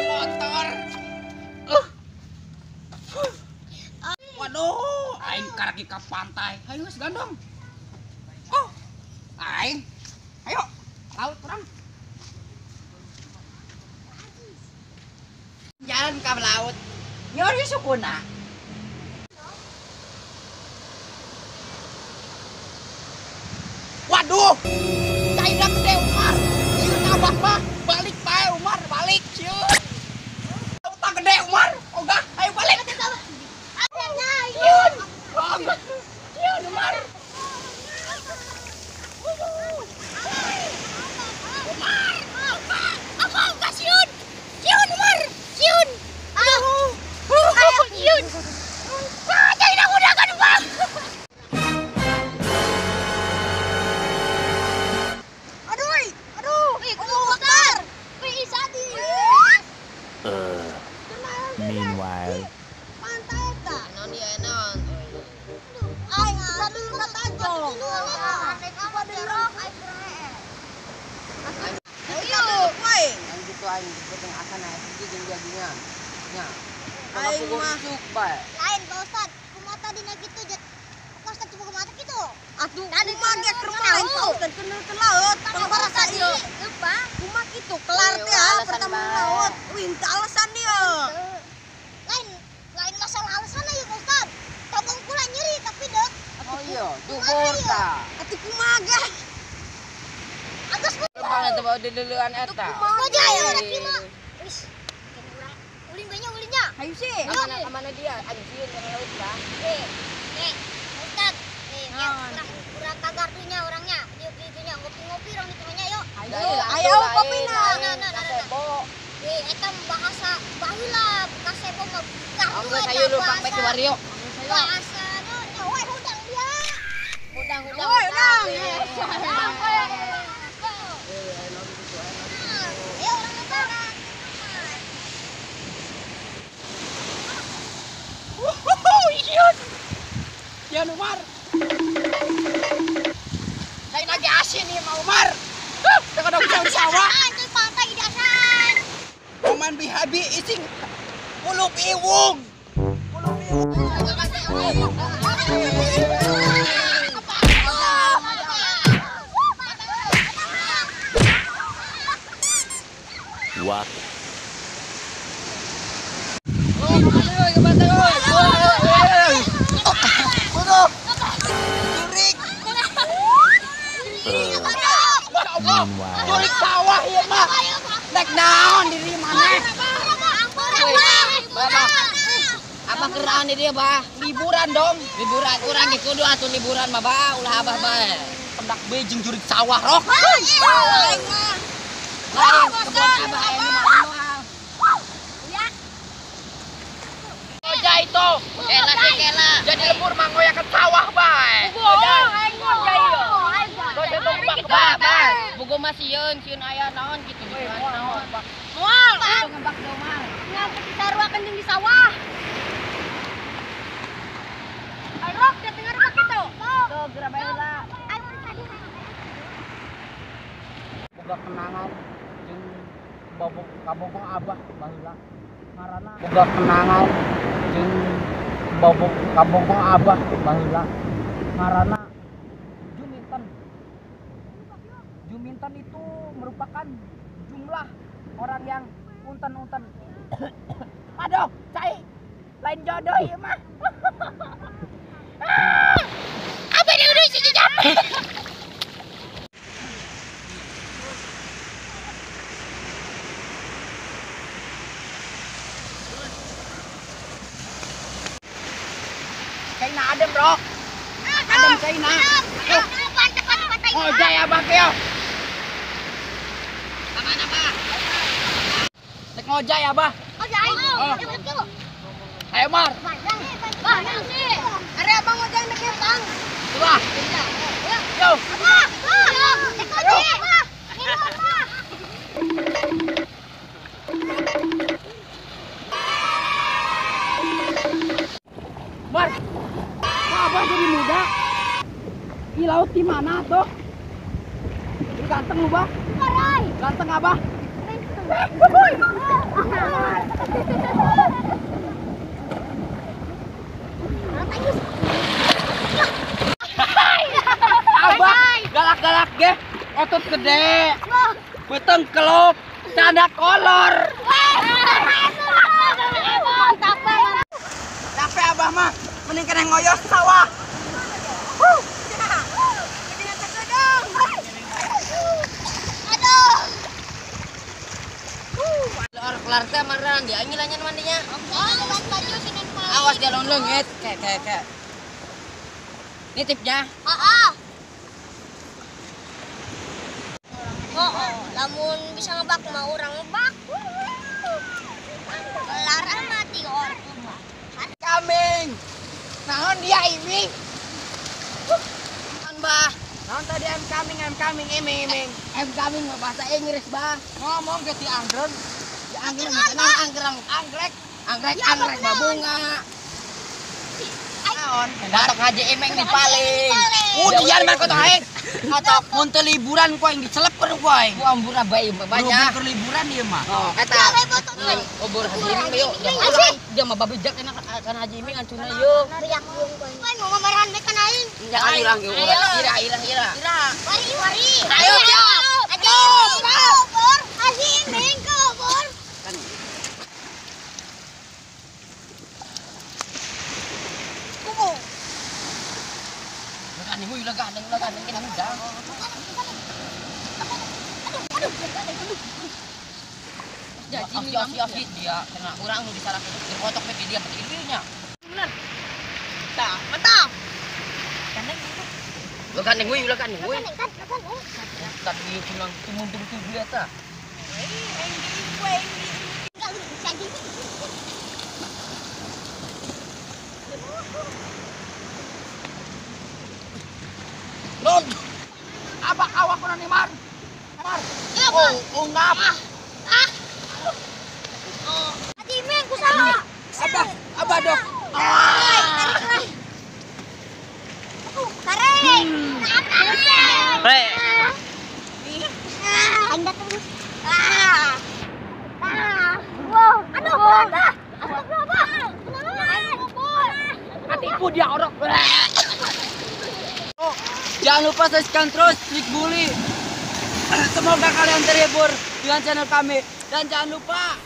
motor. Waduh, aing karaki ka pantai. Hayu geus gandong. Oh. Aing. Ayo. Laut perang. Jalan ke laut. Nyori sukuna. Waduh. Caina gede Umar. Ieu nabah mah. Balik bae Umar, balik sieun. Utang gede Umar. Ogah, ayo balik. Sieun. Sieun Umar. Umar. Apa enggak sieun? Sieun Umar. Sieun. Aduh. Ayo sieun. Caina udah kan Bang. Meanwhile, lain Pak Ustad, kumata dina kitu jet. Pak Ustad coba kumata kitu. Atuh kumaha ge keur main Pak Ustad keun ke laut. Pangbarasa ieu. Lupa. Kumaha kitu kelar teh pertama laut. Wih, teu alasan dia. Lain masalah alasan ieu Pak Ustad. Tongkong kula nyeri tapi dot. Oh iya, dubur tah. Atuh kumaha ge? Agus Bang eta bae dileulean eta. kumaha ayo rek ieu mah. Wis. Ulin banyak ulinnya. Hayu sih. Amana dia anjir yang laut tah. Pak Ustad. Kurang kagardunya orangnya. Dia ngopi-ngopi orang di tengahnya yuk. Ayo kopina. Kasebo. Eta bahasa baheula kasebo mah gahdu Anggeus ayo lu pang bete wario. bahasa we hudang dia. Udang. Woi, udang. Ayo orang negara. Idiot. Ya Umar. Saya lagi asin nih mau Umar. Tengah dong jauh sawah. Itu pantai dasan. Oman bihabi ising pulup iwung. what? Meanwhile, Jurik sawah ieu mah. Nek naon diri maneh. Apa keraan di dia, Bah? Liburan dong. Liburan urang ge kudu atuh liburan mah, Bah. Ulah abah bae. Pendak beijing jurik sawah rok. Lain kebon abah aya nu mah. Oja itu. Kela. Jadi lembur mangoyakeun sawah bae. Bogo mah sieun aya naon gitu naon. Moal. Ngebak domang. Ngapa kita ruakeun jeung di sawah? Alrok dia tengah rumah kitu. Tuh geura bae heula. Boga kenangan jeung kabogong abah baheula. Ngaranna boga kenangan jeung kabogong abah baheula. Ngaranna Juminten itu merupakan jumlah orang yang unten. Aduh, cai. Lain jodoh ieu mah. Apa dia udah sih capek. Caina adem, Bro. Adem Caina. Oh, jaya bakyo. Mana, Bah? Nek ngojay abah. Ayo, Mar. Are abang ngojang nek bang. Coba. Yo. Mar. Abah jadi muda. Di laut di mana tuh? Ganteng lu, Bah? Ganteng abah. Abah galak-galak ge, otot gede, beteng kelop, canda kolor. Capek abah mah, mending kena ngoyos sawah. Kelar teh marah dia ngilangnya mandinya. Awas dia longlongit, kayak. Ini tipsnya. Lamun bisa ngebak mah orang ngebak. Larang mati orang. Kambing. Naon dia iming. Mbah. Naon tadi em kambing iming. Em kambing mah bahasa Inggris, Bang. Ngomong ke ti anggrek. Di anggrek tenang anggrek babunga. Naon? Datok haji iming di paling. Udian mah kotok aing. Kotok mun teu liburan ku aing dicelep keur ku aing. Ku ambura bae banyak. Keur liburan ieu mah. Oh, eta. Obor haji iming yuk. Dia mah babejak enak kan haji iming antuna yuk. Riak jeung ku. Poe mau marahan me kana aing. Jangan hilang yuk. Ira. Wari. Ayo, siap. Haji iming ke obor. Lagan nih, lagan kena mudah. Jadi dia kena orang nu disalahkan dipotok ke dia berdirinya. Bener. Tah, mantap. Lagan nih, Tadi pulang mundur tuh dia tah. Non, abah awak pernah nih Mar. Oh, ngap. Haji iming kusaha? Abah dok. Tarik. Hei. Anda terus. Wow, aduh, Abah. Hatiku dia orok. Jangan lupa saksikan terus Trik Bully. Semoga kalian terhibur dengan channel kami. Dan jangan lupa